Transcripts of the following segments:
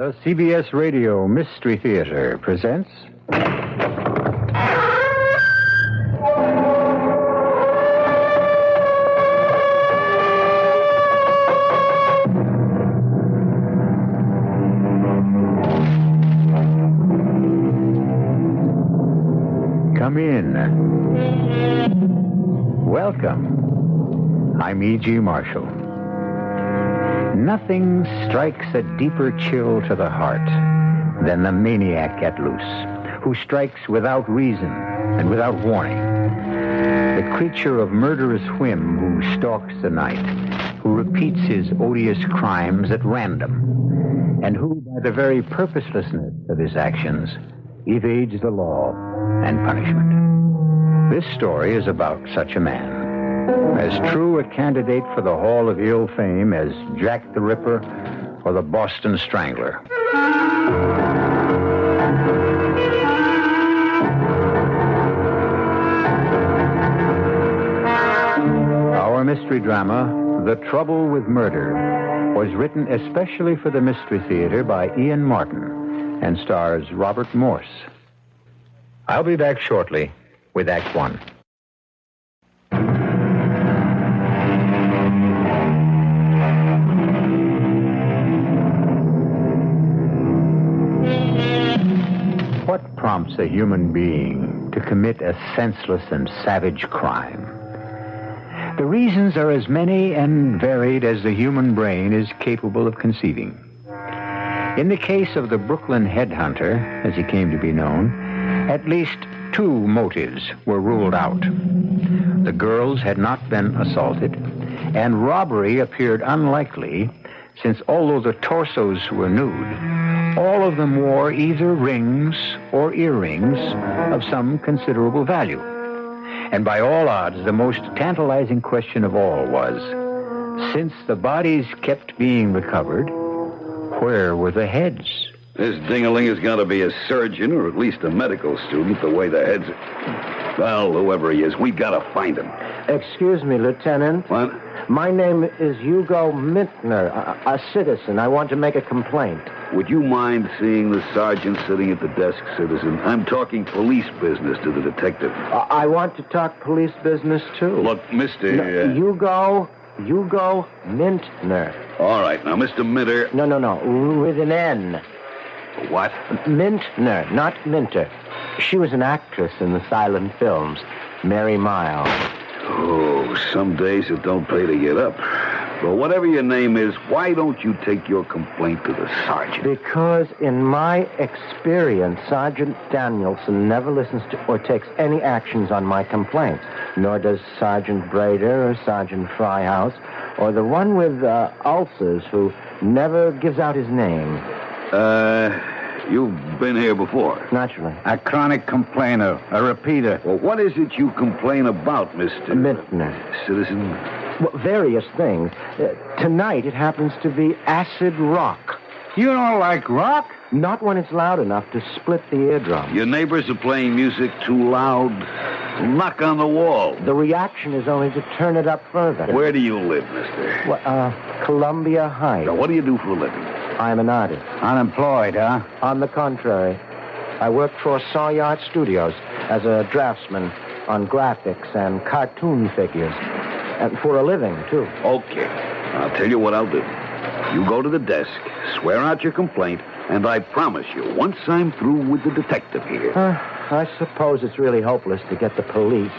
The CBS Radio Mystery Theater presents... Come in. Welcome. I'm E.G. Marshall. Nothing strikes a deeper chill to the heart than the maniac at loose, who strikes without reason and without warning. The creature of murderous whim who stalks the night, who repeats his odious crimes at random, and who, by the very purposelessness of his actions, evades the law and punishment. This story is about such a man. As true a candidate for the Hall of Ill Fame as Jack the Ripper or the Boston Strangler. Our mystery drama, The Trouble with Murder, was written especially for the Mystery Theater by Ian Martin and stars Robert Morse. I'll be back shortly with Act One. What prompts a human being to commit a senseless and savage crime? The reasons are as many and varied as the human brain is capable of conceiving. In the case of the Brooklyn headhunter, as he came to be known, at least two motives were ruled out. The girls had not been assaulted, and robbery appeared unlikely, since although the torsos were nude, all of them wore either rings or earrings of some considerable value. And by all odds, the most tantalizing question of all was, since the bodies kept being recovered, where were the heads? This ding-a-ling has got to be a surgeon or at least a medical student, the way the heads are. Well, whoever he is, we've got to find him. Excuse me, Lieutenant. What? My name is Hugo Mintner, a citizen. I want to make a complaint. Would you mind seeing the sergeant sitting at the desk, citizen? I'm talking police business to the detective. I want to talk police business, too. Look, Mr. Hugo Mintner. All right, now, Mr. Minter. No, with an N. What? Mintner, not Minter. She was an actress in the silent films, Mary Miles. Oh, some days it don't pay to get up. Well, whatever your name is, why don't you take your complaint to the sergeant? Because in my experience, Sergeant Danielson never listens to or takes any actions on my complaints, nor does Sergeant Brader or Sergeant Fryhouse, or the one with ulcers who never gives out his name. You've been here before. Naturally. A chronic complainer, a repeater. Well, what is it you complain about, Mr. Mintner. Citizen? Well, various things. Tonight it happens to be acid rock. You don't like rock? Not when it's loud enough to split the eardrum. Your neighbors are playing music too loud. Knock on the wall. The reaction is only to turn it up further. Where do you live, mister? Well, Columbia Heights. Now, what do you do for a living? I'm an artist. Unemployed, huh? On the contrary. I work for Sawyer Studios as a draftsman on graphics and cartoon figures. And for a living, too. Okay. I'll tell you what I'll do. You go to the desk, swear out your complaint, and I promise you, once I'm through with the detective here... I suppose it's really hopeless to get the police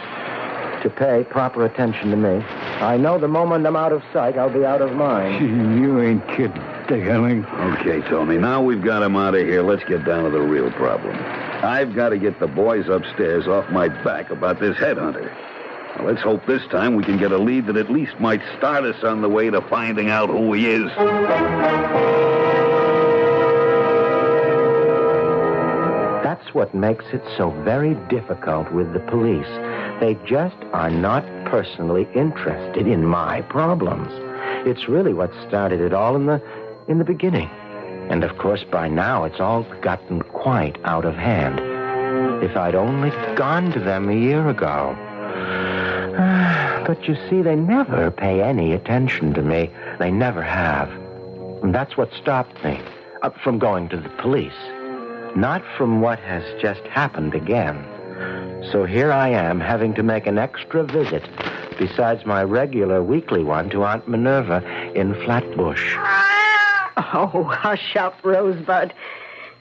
to pay proper attention to me. I know the moment I'm out of sight, I'll be out of mind. You ain't kidding, Diggling. Okay, Tony, now we've got him out of here. Let's get down to the real problem. I've got to get the boys upstairs off my back about this headhunter. Now, let's hope this time we can get a lead that at least might start us on the way to finding out who he is. That's what makes it so very difficult with the police. They just are not personally interested in my problems. It's really what started it all in the beginning. And of course, by now, it's all gotten quite out of hand. If I'd only gone to them a year ago. But you see, they never pay any attention to me. They never have. And that's what stopped me. from going to the police. Not from what has just happened again. So here I am, having to make an extra visit, besides my regular weekly one, to Aunt Minerva in Flatbush. Oh, hush up, Rosebud.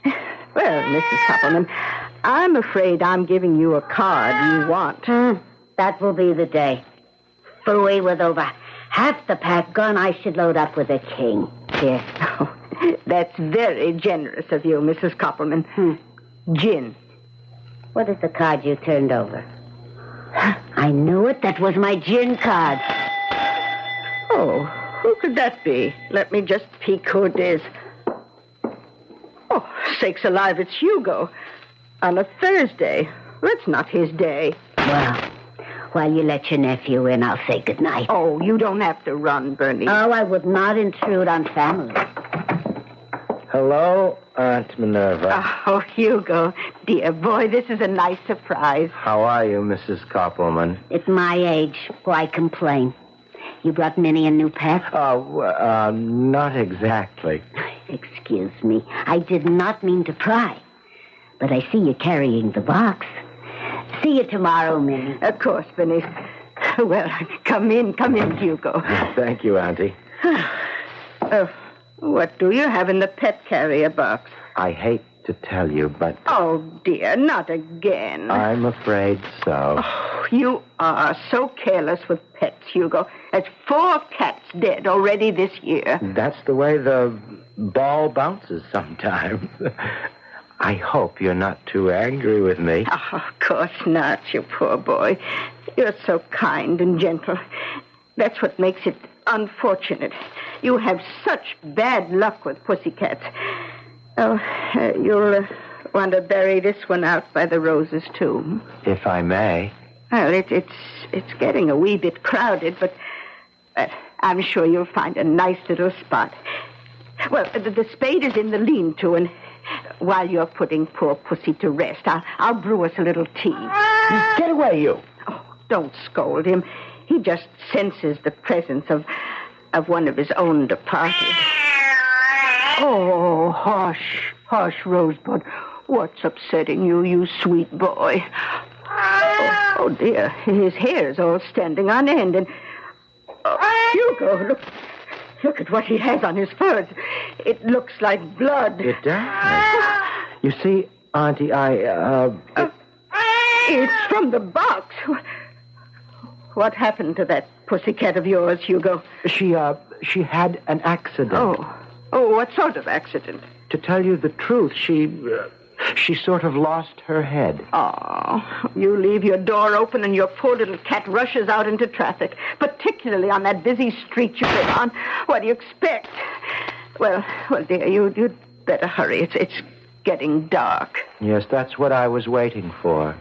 Well, Mrs. Koppelman, I'm afraid I'm giving you a card you want. That will be the day. Fooey with over half the pack gone, I should load up with a king. Here. Oh, that's very generous of you, Mrs. Koppelman. Gin. What is the card you turned over? I knew it. That was my gin card. Oh, who could that be? Let me just peek who it is. Oh, sakes alive, it's Hugo. On a Thursday. That's not his day. Well, while you let your nephew in, I'll say goodnight. Oh, you don't have to run, Bernie. Oh, I would not intrude on family. Hello, Aunt Minerva. Oh, Hugo. Dear boy, this is a nice surprise. How are you, Mrs. Koppelman? At my age, why complain? You brought Minnie a new pet? Not exactly. Excuse me. I did not mean to pry. But I see you carrying the box. See you tomorrow, Minnie. Of course, Bernice. Well, come in, Hugo. Thank you, Auntie. What do you have in the pet carrier box? I hate to tell you, but... Oh, dear, not again. I'm afraid so. Oh, you are so careless with pets, Hugo. There's 4 cats dead already this year. That's the way the ball bounces sometimes. I hope you're not too angry with me. Oh, of course not, you poor boy. You're so kind and gentle. That's what makes it unfortunate. You have such bad luck with pussycats. Oh, you'll want to bury this one out by the roses, too. If I may. Well, it's getting a wee bit crowded, but I'm sure you'll find a nice little spot. Well, the spade is in the lean-to, and while you're putting poor Pussy to rest, I'll brew us a little tea. Get away, you. Oh, don't scold him. He just senses the presence of one of his own departed. Oh, hush, Rosebud. What's upsetting you, you sweet boy? Oh, dear, his hair's all standing on end, and... Hugo, look at what he has on his fur. It looks like blood. It does. You see, Auntie, It's from the box. What happened to that pussycat of yours, Hugo? She had an accident. Oh, what sort of accident? To tell you the truth, she sort of lost her head. Oh, you leave your door open and your poor little cat rushes out into traffic, particularly on that busy street you live on. What do you expect? Well, dear, you'd better hurry. It's getting dark. Yes, that's what I was waiting for.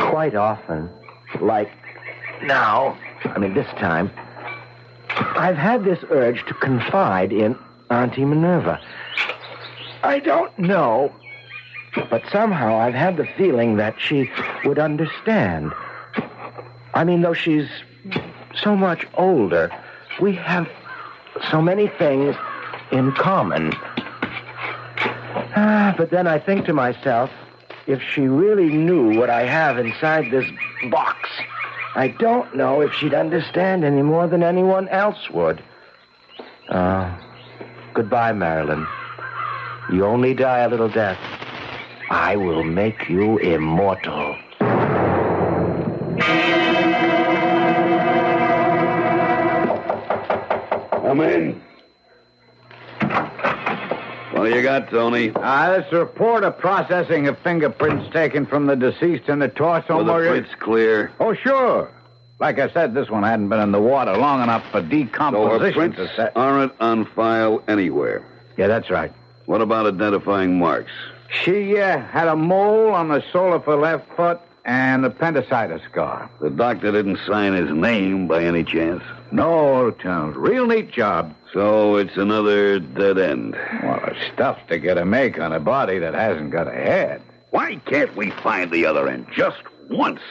Quite often, like now, this time, I've had this urge to confide in Auntie Minerva. I don't know, but somehow I've had the feeling that she would understand. Though she's so much older, we have so many things in common. But then I think to myself, if she really knew what I have inside this box, I don't know if she'd understand any more than anyone else would. Goodbye, Marilyn. You only die a little death. I will make you immortal. Come in. What do you got, Tony? This report of processing of fingerprints taken from the deceased in the torso. Well, the print's clear. Oh, sure. Like I said, this one hadn't been in the water long enough for So decomposition. her prints aren't on file anywhere. Yeah, that's right. What about identifying marks? She had a mole on the sole of her left foot and appendicitis scar. The doctor didn't sign his name by any chance. No, Lieutenant. Real neat job. So it's another dead end. Well, it's tough to get a make on a body that hasn't got a head. Why can't we find the other end just once?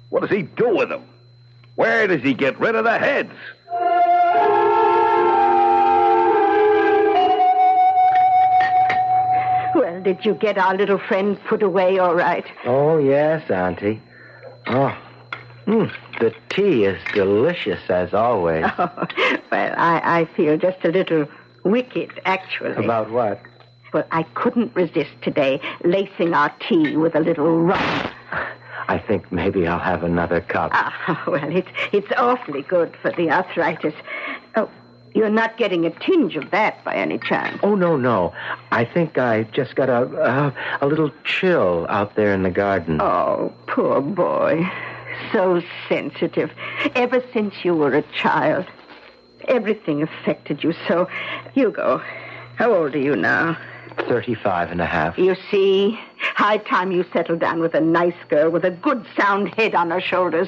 What does he do with him? Where does he get rid of the heads? Well, did you get our little friend put away all right? Oh, yes, Auntie. Oh, the tea is delicious as always. Oh, well, I feel just a little wicked, actually. About what? Well, I couldn't resist today lacing our tea with a little rum. I think maybe I'll have another cup. Well, it's awfully good for the arthritis. Oh, you're not getting a tinge of that by any chance? Oh, no. I think I just got a little chill out there in the garden. Oh, poor boy. So sensitive. Ever since you were a child. Everything affected you so. Hugo, how old are you now? 35 and a half. You see, high time you settled down with a nice girl with a good sound head on her shoulders.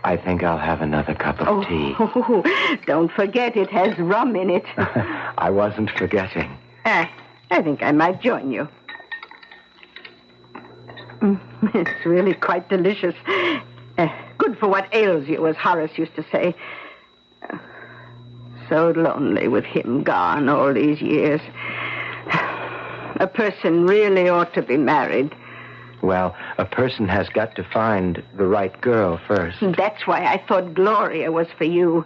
I think I'll have another cup of tea. Oh, don't forget it has rum in it. I wasn't forgetting. I think I might join you. It's really quite delicious. Good for what ails you, as Horace used to say. So lonely with him gone all these years. A person really ought to be married. Well, a person has got to find the right girl first. That's why I thought Gloria was for you.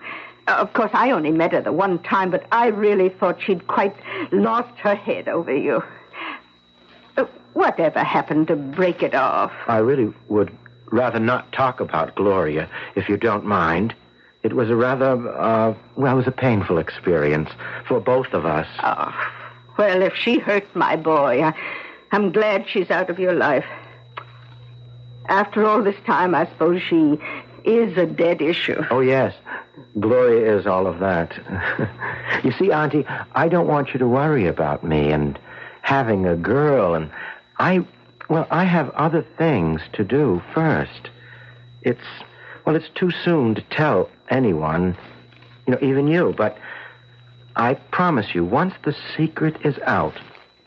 Of course, I only met her the one time, but I really thought she'd quite lost her head over you. Whatever happened to break it off? I really would rather not talk about Gloria, if you don't mind. It was a rather, it was a painful experience for both of us. Oh, well, if she hurt my boy, I'm glad she's out of your life. After all this time, I suppose she is a dead issue. Oh, yes. Gloria is all of that. You see, Auntie, I don't want you to worry about me and having a girl, and I have other things to do first. It's too soon to tell anyone, even you, but I promise you, once the secret is out,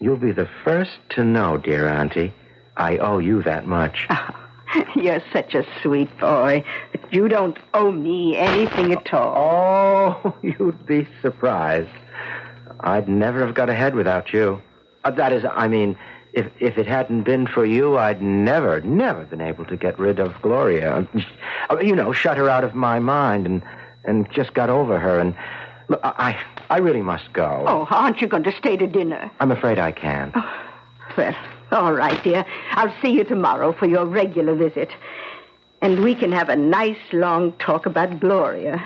you'll be the first to know, dear Auntie. I owe you that much. Oh, you're such a sweet boy. But you don't owe me anything at all. Oh, you'd be surprised. I'd never have got ahead without you. That is, I mean, if it hadn't been for you, I'd never been able to get rid of Gloria. Shut her out of my mind and just got over her. And look, I really must go. Oh, aren't you going to stay to dinner? I'm afraid I can. Oh, well, all right, dear. I'll see you tomorrow for your regular visit. And we can have a nice long talk about Gloria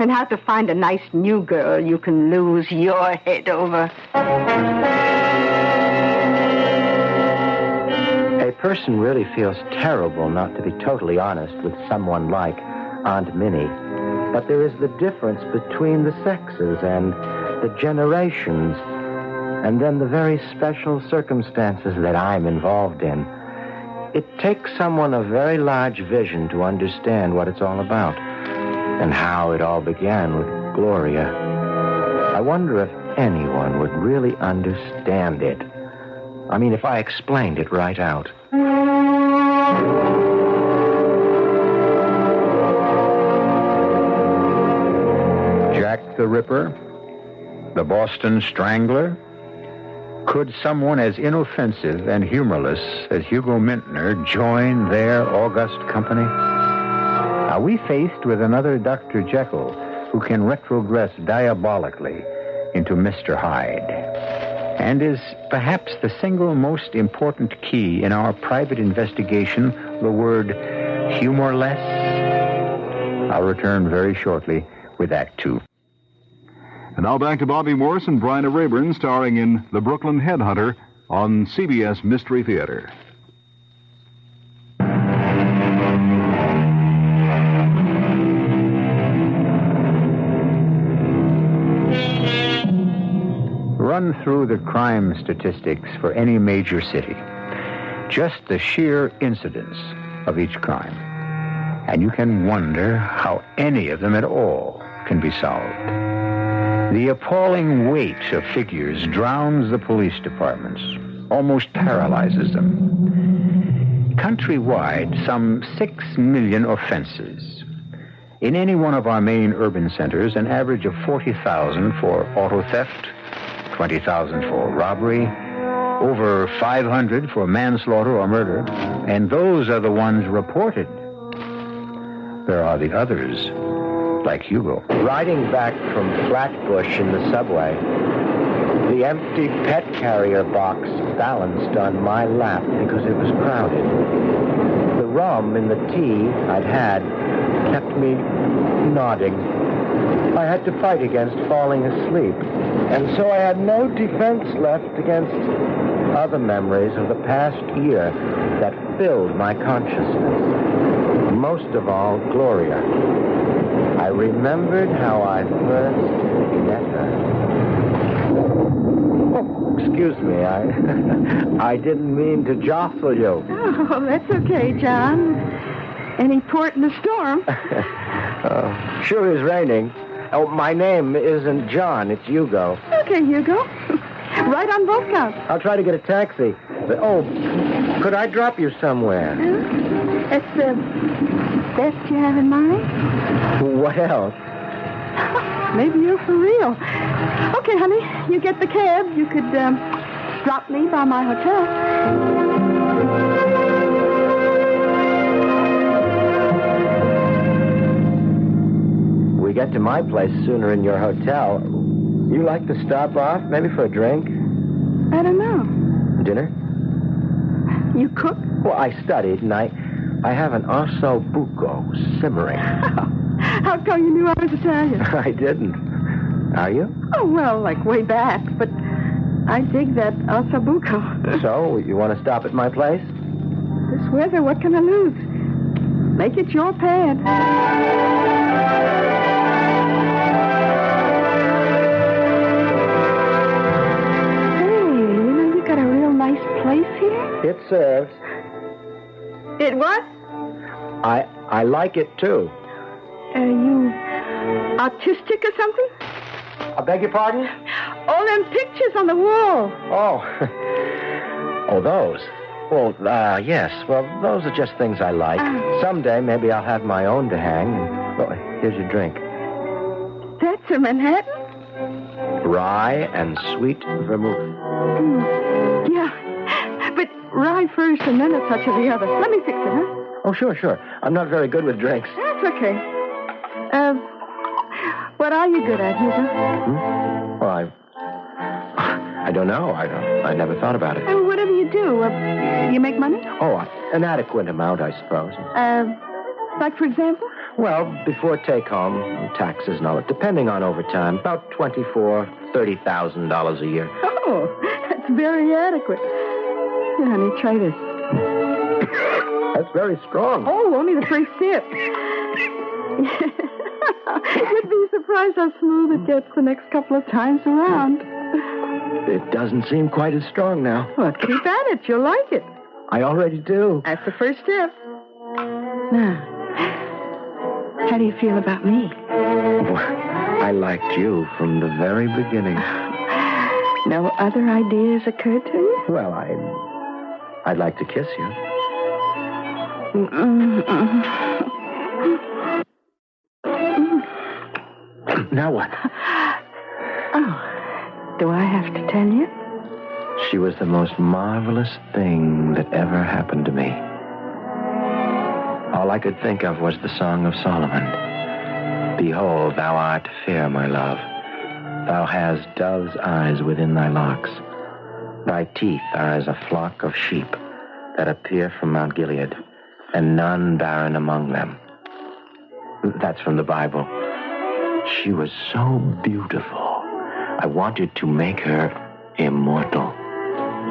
and how to find a nice new girl you can lose your head over. A person really feels terrible not to be totally honest with someone like Aunt Minnie. But there is the difference between the sexes and the generations, and then the very special circumstances that I'm involved in. It takes someone of very large vision to understand what it's all about and how it all began with Gloria. I wonder if anyone would really understand it. I mean, if I explained it right out. Jack the Ripper? The Boston Strangler? Could someone as inoffensive and humorless as Hugo Mintner join their august company? Are we faced with another Dr. Jekyll who can retrogress diabolically into Mr. Hyde? And is perhaps the single most important key in our private investigation the word humorless? I'll return very shortly with Act Two. And now back to Bobby Morse and Bryna Rayburn starring in The Brooklyn Headhunter on CBS Mystery Theater. Run through the crime statistics for any major city. Just the sheer incidence of each crime. And you can wonder how any of them at all can be solved. The appalling weight of figures drowns the police departments, almost paralyzes them. Countrywide, some 6 million offenses. In any one of our main urban centers, an average of 40,000 for auto theft, 20,000 for robbery, over 500 for manslaughter or murder, and those are the ones reported. There are the others, like Hugo. Riding back from Flatbush in the subway, the empty pet carrier box balanced on my lap because it was crowded. The rum in the tea I'd had kept me nodding. I had to fight against falling asleep, and so I had no defense left against other memories of the past year that filled my consciousness. Most of all, Gloria. I remembered how I first met her. Oh, excuse me, I didn't mean to jostle you. Oh, that's okay, John. Any port in the storm? Sure is raining. Oh, my name isn't John, it's Hugo. Okay, Hugo. Right on both counts. I'll try to get a taxi. Oh, could I drop you somewhere? That's the best you have in mind? What else? Maybe you're for real. Okay, honey, you get the cab. You could drop me by my hotel. We get to my place sooner in your hotel. You like to stop off, maybe for a drink? I don't know. Dinner? You cook? Well, I studied, and I have an osso buco simmering. How come you knew I was Italian? I didn't. Are you? Oh, well, like way back, but I dig that ossobuco. So, you want to stop at my place? This weather, what can I lose? Make it your pad. Place here? It serves. It what? I like it, too. You autistic or something? I beg your pardon? All them pictures on the wall. Oh. Oh, those. Well, yes. Well, those are just things I like. Someday, maybe I'll have my own to hang. Well, here's your drink. That's a Manhattan? Rye and sweet vermouth. Yeah. But rye first and then a touch of the other. Let me fix it, huh? Oh, sure. I'm not very good with drinks. That's okay. What are you good at, Hugo? Well, I don't know. I never thought about it. Whatever you do, you make money? Oh, an adequate amount, I suppose. Like, for example? Well, before take-home, taxes and all that, depending on overtime, about $24,000, $30,000 a year. Oh, that's very adequate. Here, honey, try this. That's very strong. Oh, only the first sip. You'd be surprised how smooth it gets the next couple of times around. It doesn't seem quite as strong now. Well, keep at it. You'll like it. I already do. That's the first step. Now, how do you feel about me? Well, I liked you from the very beginning. No other ideas occurred to you? Well, I'd like to kiss you. Now what? Oh, do I have to tell you? She was the most marvelous thing that ever happened to me. All I could think of was the Song of Solomon. Behold, thou art fair, my love. Thou hast dove's eyes within thy locks. Thy teeth are as a flock of sheep that appear from Mount Gilead, and none barren among them. That's from the Bible. She was so beautiful. I wanted to make her immortal.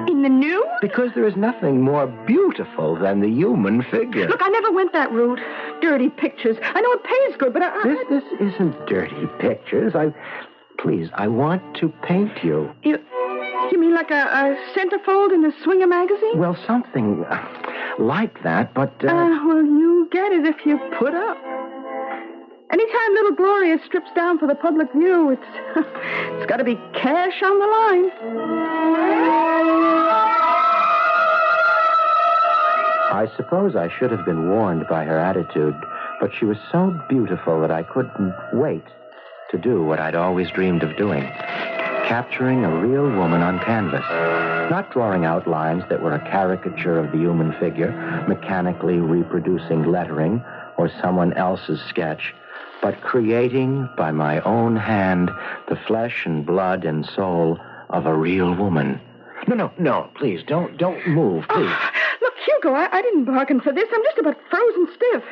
In the news? Because there is nothing more beautiful than the human figure. Look, I never went that route. Dirty pictures. I know it pays good, but This isn't dirty pictures. Please, I want to paint you. You mean like a centerfold in a Swinger magazine? Well, something like that, but... well, you get it if you put up. Anytime little Gloria strips down for the public view, it's got to be cash on the line. I suppose I should have been warned by her attitude But she was so beautiful that I couldn't wait to do what I'd always dreamed of doing. Capturing a real woman on canvas. Not drawing outlines that were a caricature of the human figure, mechanically reproducing lettering or someone else's sketch, but creating by my own hand the flesh and blood and soul of a real woman. No, please, don't move, please. Oh, look, Hugo, I didn't bargain for this. I'm just about frozen stiff.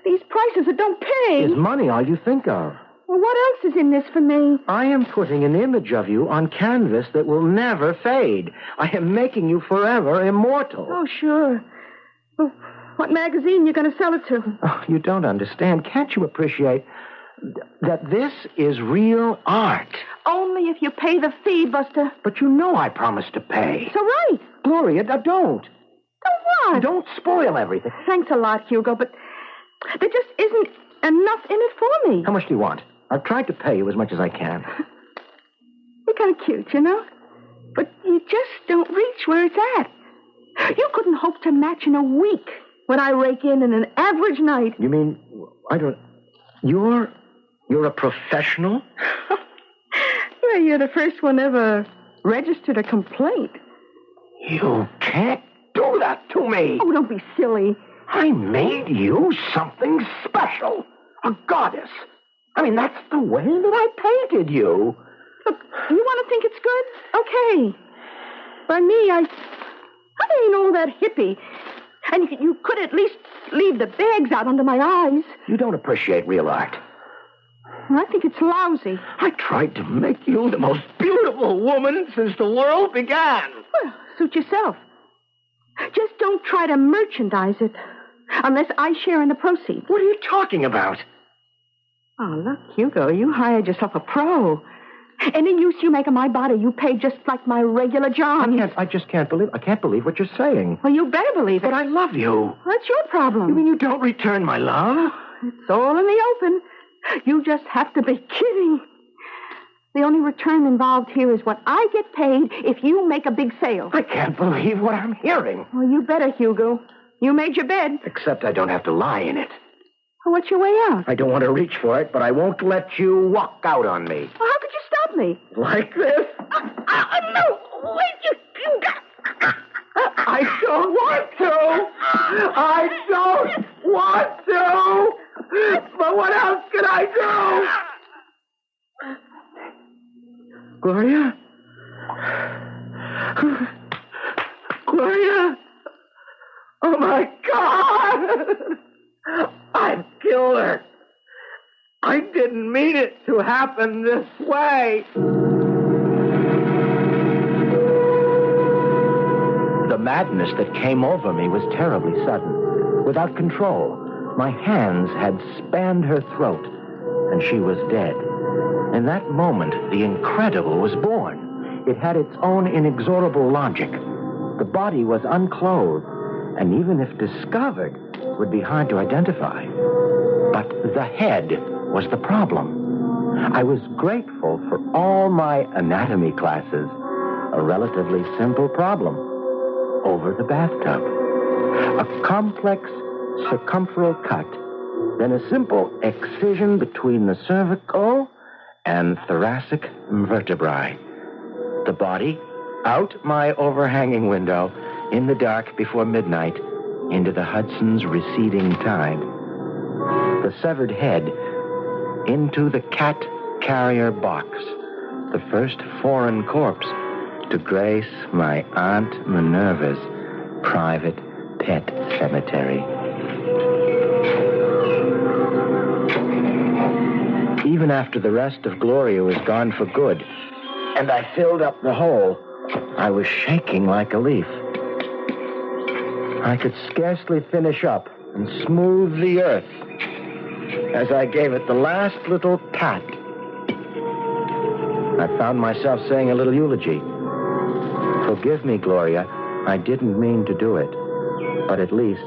These prices that don't pay. Is money all you think of? Well, what else is in this for me? I am putting an image of you on canvas that will never fade. I am making you forever immortal. Oh, sure. Well, what magazine you going to sell it to? Oh, you don't understand. Can't you appreciate that this is real art? Only if you pay the fee, Buster. But you know I promised to pay. So right. Gloria, don't. So what? Don't spoil everything. Thanks a lot, Hugo, but there just isn't enough in it for me. How much do you want? I've tried to pay you as much as I can. You're kind of cute, you know? But you just don't reach where it's at. You couldn't hope to match in a week what I rake in an average night. You mean, you're a professional? Well, you're the first one ever registered a complaint. You can't do that to me. Oh, don't be silly. I made you something special. A goddess. I mean, that's the way that I painted you. Look, you want to think it's good? Okay. By me, I ain't all that hippie. And you could at least leave the bags out under my eyes. You don't appreciate real art. I think it's lousy. I tried to make you the most beautiful woman since the world began. Well, suit yourself. Just don't try to merchandise it unless I share in the proceeds. What are you talking about? Oh, look, Hugo, you hired yourself a pro. Any use you make of my body, you pay just like my regular job. I can't believe what you're saying. Well, you better believe it. But I love you. That's your problem. You mean you don't return my love? It's all in the open. You just have to be kidding. The only return involved here is what I get paid if you make a big sale. I can't believe what I'm hearing. Well, you better, Hugo. You made your bed. Except I don't have to lie in it. Well, what's your way out? I don't want to reach for it, but I won't let you walk out on me. Well, how could you stop me? Like this? No, wait, you got... I don't want to. I don't want to. But what else can I do? Gloria? Gloria? Oh, my God! I've killed her. I didn't mean it to happen this way. The madness that came over me was terribly sudden, without control. My hands had spanned her throat, and she was dead. In that moment, the incredible was born. It had its own inexorable logic. The body was unclothed, and even if discovered, would be hard to identify. But the head was the problem. I was grateful for all my anatomy classes. A relatively simple problem. Over the bathtub. A complex circumferential cut, then a simple excision between the cervical and thoracic vertebrae. The body, out my overhanging window, in the dark before midnight, into the Hudson's receding tide. The severed head into the cat carrier box, the first foreign corpse to grace my Aunt Minerva's private pet cemetery. Even after the rest of Gloria was gone for good, and I filled up the hole, I was shaking like a leaf. I could scarcely finish up and smooth the earth as I gave it the last little pat. I found myself saying a little eulogy. Forgive me, Gloria. I didn't mean to do it. But at least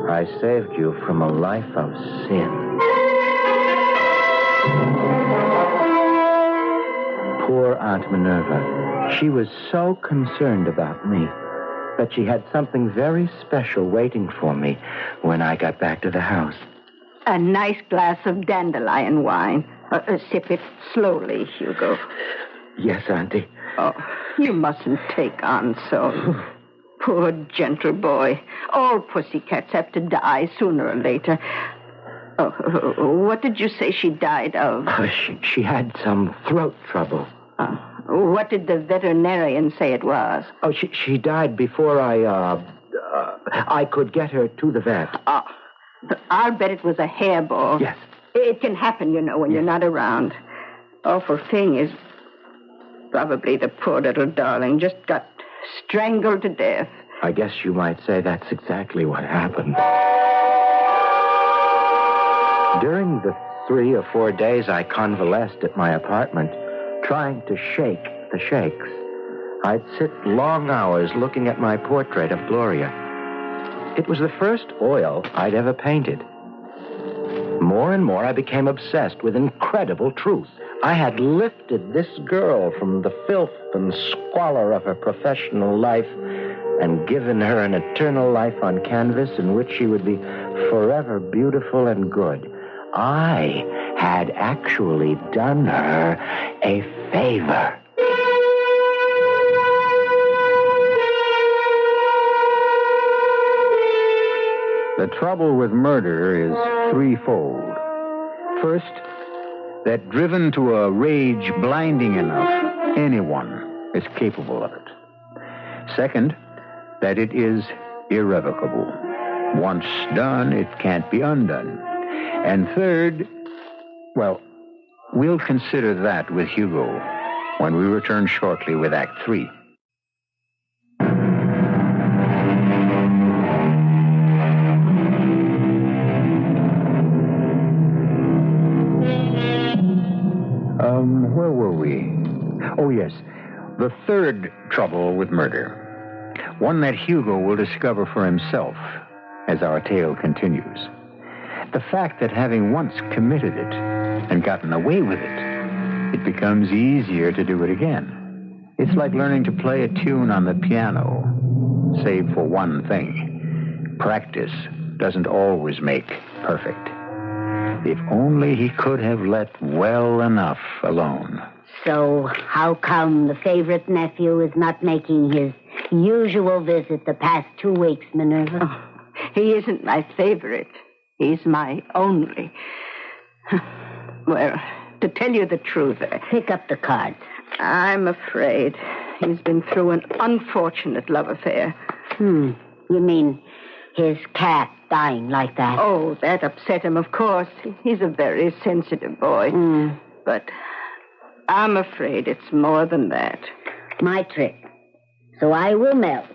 I saved you from a life of sin. Poor Aunt Minerva. She was so concerned about me that she had something very special waiting for me when I got back to the house. A nice glass of dandelion wine. Sip it slowly, Hugo. Yes, Auntie. Oh, you mustn't take on so. Poor gentle boy. All pussycats have to die sooner or later. Oh, what did you say she died of? She had some throat trouble. What did the veterinarian say it was? Oh, she died before I could get her to the vet. I'll bet it was a hairball. Yes. It can happen, when you're not around. Awful thing is, probably the poor little darling just got strangled to death. I guess you might say that's exactly what happened. During the 3 or 4 days I convalesced at my apartment, trying to shake the shakes, I'd sit long hours looking at my portrait of Gloria. It was the first oil I'd ever painted. More and more I became obsessed with incredible truth. I had lifted this girl from the filth and squalor of her professional life and given her an eternal life on canvas in which she would be forever beautiful and good. I had actually done her a favor. The trouble with murder is threefold. First, that driven to a rage blinding enough, anyone is capable of it. Second, that it is irrevocable. Once done, it can't be undone. And third, well, we'll consider that with Hugo when we return shortly with Act 3. Where were we? Oh, yes. The third trouble with murder. One that Hugo will discover for himself as our tale continues. The fact that having once committed it and gotten away with it, it becomes easier to do it again. It's like learning to play a tune on the piano, save for one thing. Practice doesn't always make perfect. If only he could have let well enough alone. So, how come the favorite nephew is not making his usual visit the past 2 weeks, Minerva? Oh, he isn't my favorite. He's my only. Well, to tell you the truth... Pick up the cards. I'm afraid he's been through an unfortunate love affair. You mean his cat dying like that? Oh, that upset him, of course. He's a very sensitive boy. But I'm afraid it's more than that. My trick. So I will melt.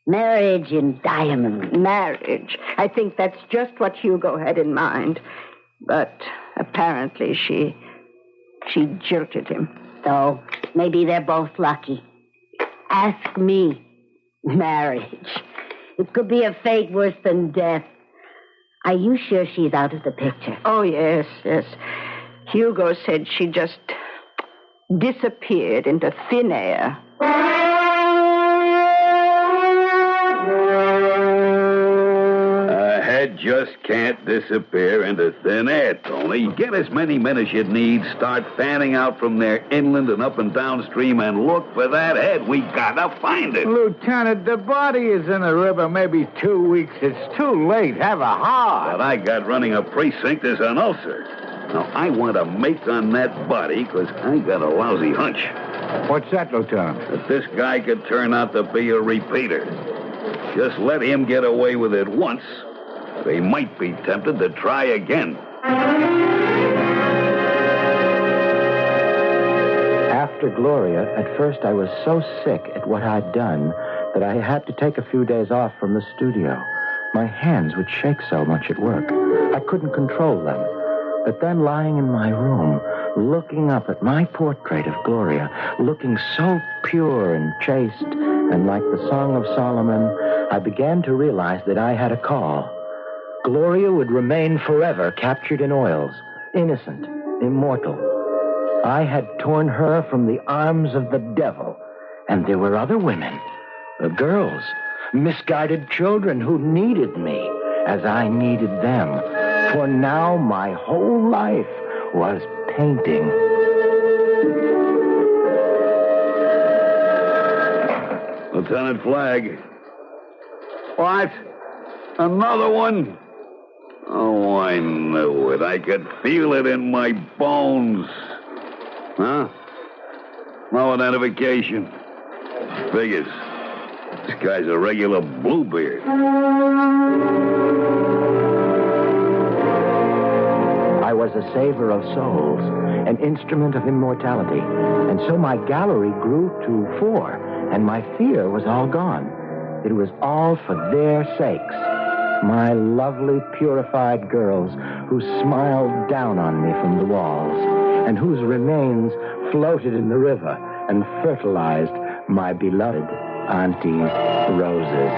Marriage in diamonds. Marriage. I think that's just what Hugo had in mind. But apparently she jilted him. So maybe they're both lucky. Ask me. Marriage. It could be a fate worse than death. Are you sure she's out of the picture? Oh, yes. Hugo said she just disappeared into thin air. A head just can't disappear into thin air, Tony. Get as many men as you need, start fanning out from there inland and up and downstream, and look for that head. We gotta find it. Lieutenant, the body is in the river maybe 2 weeks. It's too late. Have a heart. What I got running a precinct is an ulcer. Now, I want to make on that body because I got a lousy hunch. What's that, Lieutenant? That this guy could turn out to be a repeater. Just let him get away with it once. They might be tempted to try again. After Gloria, at first I was so sick at what I'd done that I had to take a few days off from the studio. My hands would shake so much at work. I couldn't control them. But then lying in my room, looking up at my portrait of Gloria, looking so pure and chaste and like the Song of Solomon, I began to realize that I had a call. Gloria would remain forever captured in oils, innocent, immortal. I had torn her from the arms of the devil, and there were other women, girls, misguided children who needed me as I needed them. For now my whole life was painting. Lieutenant Flagg. What? Another one? Oh, I knew it. I could feel it in my bones. Huh? No identification. Figures. This guy's a regular Bluebeard. I was a saver of souls, an instrument of immortality. And so my gallery grew to 4, and my fear was all gone. It was all for their sakes. My lovely, purified girls who smiled down on me from the walls, and whose remains floated in the river and fertilized my beloved Auntie's roses.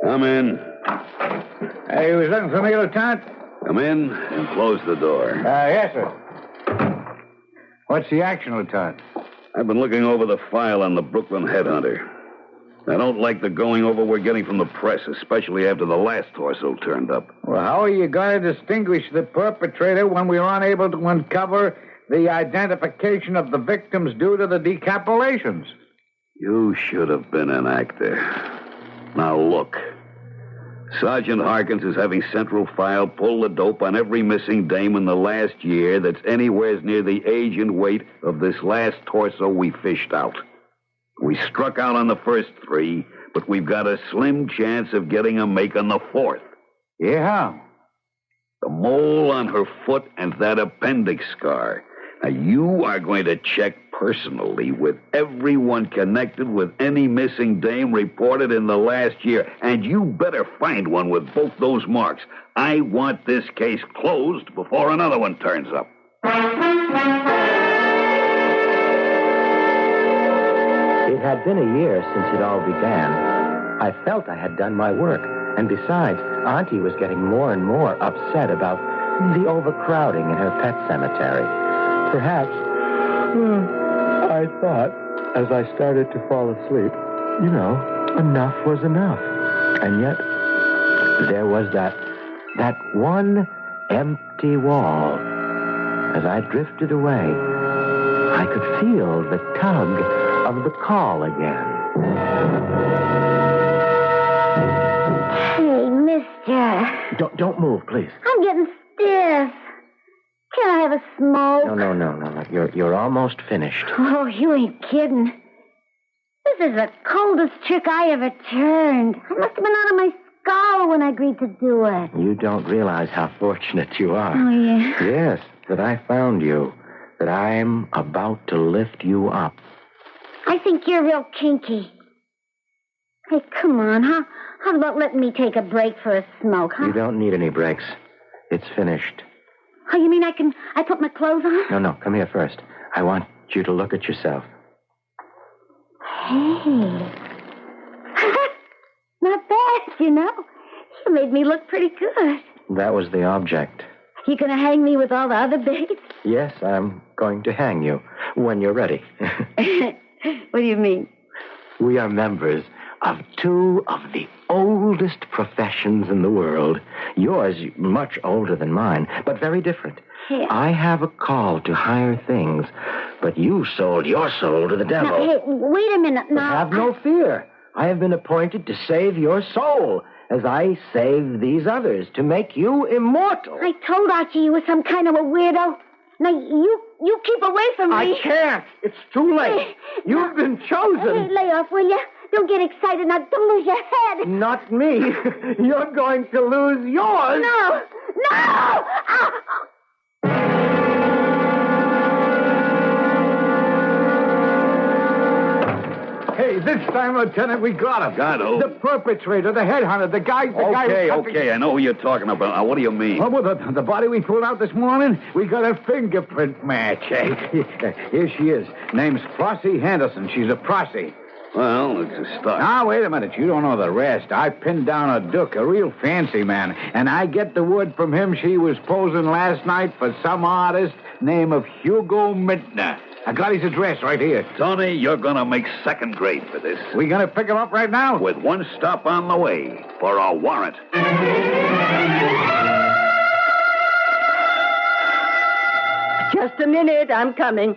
Come in. Hey, you was looking for me, Lieutenant? Come in and close the door. Yes, sir. What's the action, Lieutenant? I've been looking over the file on the Brooklyn headhunter. I don't like the going over we're getting from the press, especially after the last torso turned up. Well, how are you going to distinguish the perpetrator when we are unable to uncover the identification of the victims due to the decapitations? You should have been an actor. Now, look. Sergeant Harkins is having Central File pull the dope on every missing dame in the last year that's anywhere near the age and weight of this last torso we fished out. We struck out on the first 3, but we've got a slim chance of getting a make on the 4th. Yeah. The mole on her foot and that appendix scar. Now, you are going to check personally with everyone connected with any missing dame reported in the last year, and you better find one with both those marks. I want this case closed before another one turns up. It had been a year since it all began. I felt I had done my work, and besides, Auntie was getting more and more upset about the overcrowding in her pet cemetery. Perhaps, I thought, as I started to fall asleep, enough was enough. And yet, there was that one empty wall. As I drifted away, I could feel the tug of the call again. Hey, mister. Don't move, please. I'm getting stiff. Can I have a smoke? No. You're almost finished. Oh, you ain't kidding. This is the coldest trick I ever turned. I must have been out of my skull when I agreed to do it. You don't realize how fortunate you are. Oh, yeah? Yes, that I found you. That I'm about to lift you up. I think you're real kinky. Hey, come on, huh? How about letting me take a break for a smoke, huh? You don't need any breaks. It's finished. Oh, you mean I put my clothes on? No, come here first. I want you to look at yourself. Hey. Not bad, you know. You made me look pretty good. That was the object. You gonna hang me with all the other babes? Yes, I'm going to hang you when you're ready. What do you mean? We are members of 2 of the oldest professions in the world. Yours much older than mine, but very different. Yeah. I have a call to higher things, but you sold your soul to the devil. Now, hey, wait a minute. But Now, have no fear. I have been appointed to save your soul, as I saved these others, to make you immortal. I told Archie you were some kind of a weirdo. Now, you keep away from me. I can't. It's too late. Hey, You've been chosen. Hey, lay off, will you? Don't get excited. Now, don't lose your head. Not me. You're going to lose yours. No! Ah! Hey, this time, Lieutenant, we got him. Got who? The perpetrator, the headhunter, the guy... Okay, I know who you're talking about. Now, what do you mean? Oh, well, the body we pulled out this morning, we got a fingerprint match. Here she is. Name's Flossie Henderson. She's a prossy. Well, it's a start. Now, wait a minute. You don't know the rest. I pinned down a Duke, a real fancy man, and I get the word from him she was posing last night for some artist named of Hugo Mintner. I got his address right here. Tony, you're going to make second grade for this. We going to pick him up right now? With one stop on the way for a warrant. Just a minute. I'm coming.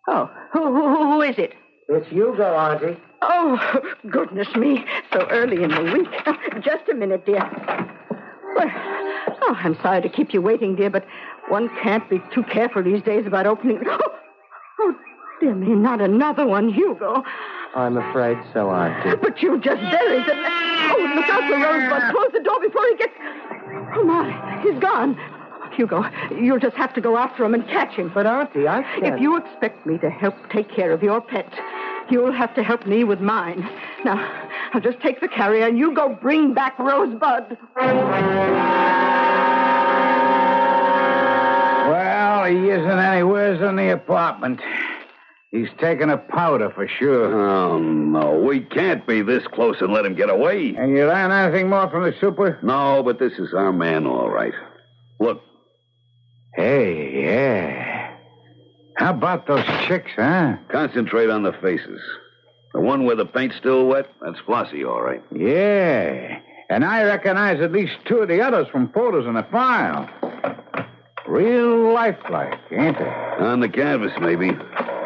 Oh, who is it? It's Hugo, Auntie. Oh, goodness me. So early in the week. Just a minute, dear. Well, I'm sorry to keep you waiting, dear, but one can't be too careful these days about opening... Oh, dear me, not another one, Hugo. I'm afraid so, Auntie. But you just buried the... Oh, look out for Rosebud. Close the door before he gets... Oh, my, he's gone. Hugo, you'll just have to go after him and catch him. But, Auntie, I can't... If you expect me to help take care of your pet, you'll have to help me with mine. Now, I'll just take the carrier and you go bring back Rosebud. Well, he isn't anywheres in the apartment. He's taking a powder for sure. Oh, no. We can't be this close and let him get away. And you learn anything more from the super? No, but this is our man, all right. Look. Hey, yeah. How about those chicks, huh? Concentrate on the faces. The one where the paint's still wet, that's Flossie, all right. Yeah. And I recognize at least two of the others from photos in the file. Real lifelike, ain't they? On the canvas, maybe.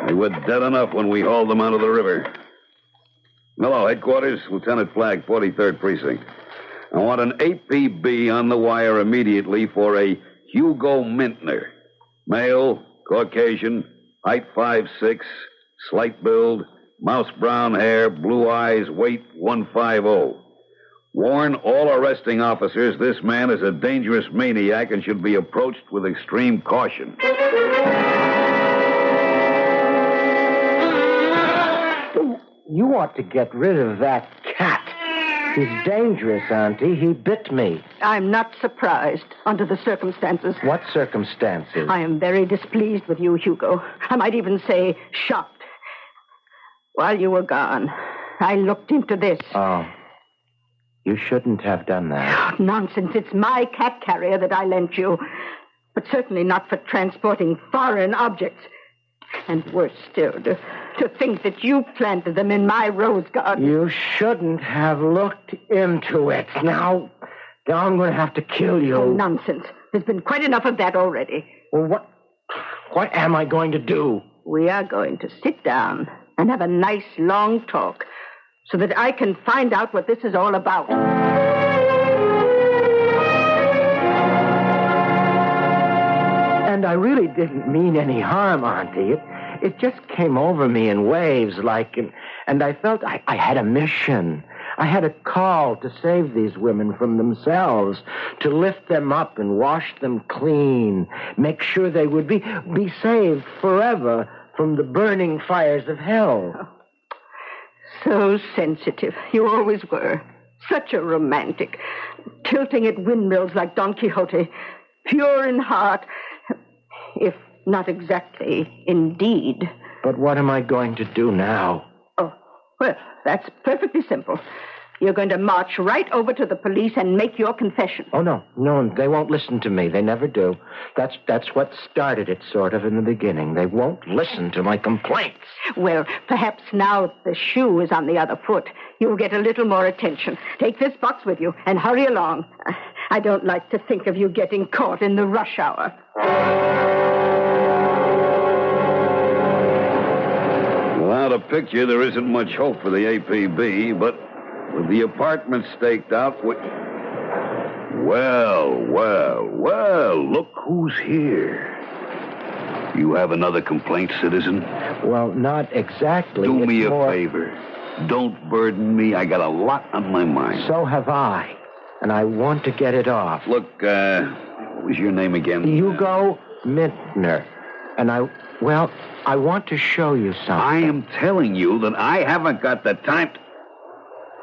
They were dead enough when we hauled them out of the river. Hello, headquarters, Lieutenant Flagg, 43rd Precinct. I want an APB on the wire immediately for a Hugo Mintner. Male, Caucasian, height 5'6", slight build, mouse brown hair, blue eyes, weight 150. Warn all arresting officers this man is a dangerous maniac and should be approached with extreme caution. You ought to get rid of that cat. He's dangerous, Auntie. He bit me. I'm not surprised under the circumstances. What circumstances? I am very displeased with you, Hugo. I might even say shocked. While you were gone, I looked into this. Oh. You shouldn't have done that. Oh, nonsense. It's my cat carrier that I lent you. But certainly not for transporting foreign objects. And worse still, to think that you planted them in my rose garden. You shouldn't have looked into it. Now I'm going to have to kill you. Oh, nonsense. There's been quite enough of that already. Well, what am I going to do? We are going to sit down and have a nice long talk so that I can find out what this is all about. And I really didn't mean any harm, Auntie. It just came over me in waves, and I felt I had a mission. I had a call to save these women from themselves, to lift them up and wash them clean, make sure they would be saved forever from the burning fires of hell. Oh, so sensitive. You always were. Such a romantic. Tilting at windmills like Don Quixote. Pure in heart. If not exactly, indeed. But what am I going to do now? Oh, well, that's perfectly simple. You're going to march right over to the police and make your confession. Oh, no, they won't listen to me. They never do. That's what started it, sort of, in the beginning. They won't listen to my complaints. Well, perhaps now the shoe is on the other foot, you'll get a little more attention. Take this box with you and hurry along. I don't like to think of you getting caught in the rush hour. Without a picture, there isn't much hope for the APB, but with the apartment staked out, Well, look who's here. You have another complaint, citizen? Well, not exactly. Do me a more... favor. Don't burden me. I got a lot on my mind. So have I. And I want to get it off. Look, what was your name again? Hugo Mintner. And I want to show you something. I am telling you that I haven't got the time to...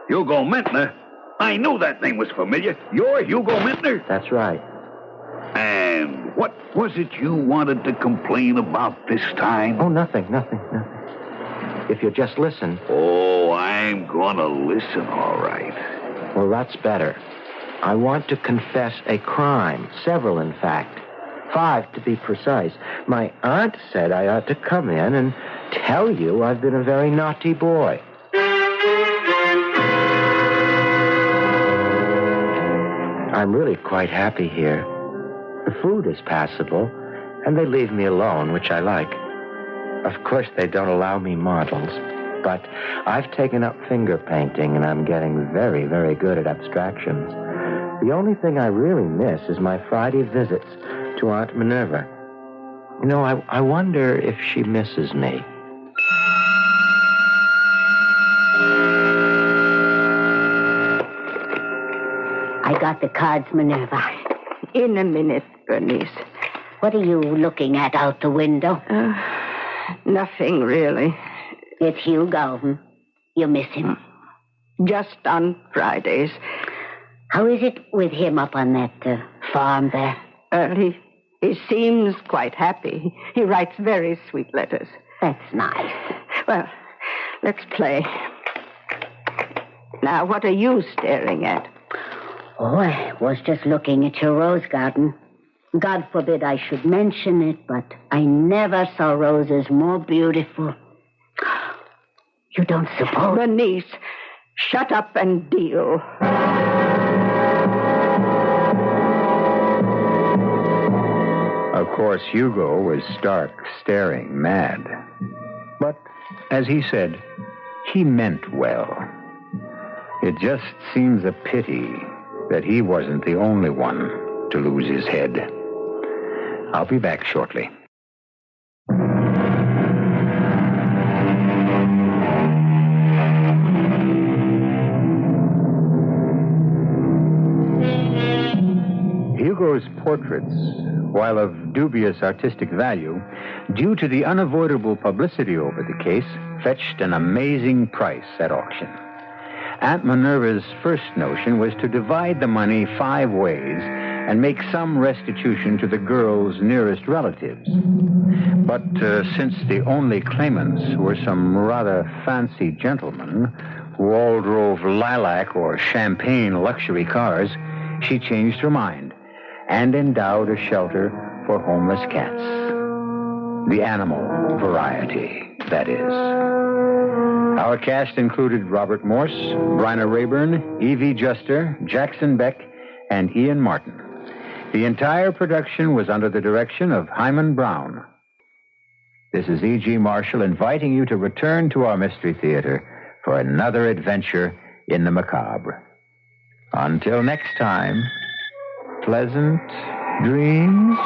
Hugo Mintner? I knew that name was familiar. You're Hugo Mintner? That's right. And what was it you wanted to complain about this time? Oh, nothing. If you just listen. Oh, I'm gonna listen, all right. Well, that's better. I want to confess a crime. Several, in fact. 5, to be precise. My aunt said I ought to come in and tell you I've been a very naughty boy. I'm really quite happy here. The food is passable, and they leave me alone, which I like. Of course, they don't allow me models, but I've taken up finger painting, and I'm getting very, very good at abstractions. The only thing I really miss is my Friday visits to Aunt Minerva. You know, I wonder if she misses me. I got the cards, Minerva. In a minute, Bernice. What are you looking at out the window? Nothing, really. It's Hugo. You miss him? Just on Fridays. How is it with him up on that farm there? He seems quite happy. He writes very sweet letters. That's nice. Well, let's play. Now, what are you staring at? Oh, I was just looking at your rose garden. God forbid I should mention it, but I never saw roses more beautiful. You don't suppose... Bernice, shut up and deal. Of course, Hugo was stark, staring mad. But, as he said, he meant well. It just seems a pity that he wasn't the only one to lose his head. I'll be back shortly. Hugo's portraits, while of dubious artistic value, due to the unavoidable publicity over the case, fetched an amazing price at auction. Aunt Minerva's first notion was to divide the money 5 ways and make some restitution to the girl's nearest relatives. But since the only claimants were some rather fancy gentlemen who all drove lilac or champagne luxury cars, she changed her mind and endowed a shelter for homeless cats. The animal variety, that is. Our cast included Robert Morse, Bryna Rayburn, Evie Juster, Jackson Beck, and Ian Martin. The entire production was under the direction of Hyman Brown. This is E.G. Marshall inviting you to return to our Mystery Theater for another adventure in the macabre. Until next time, pleasant dreams.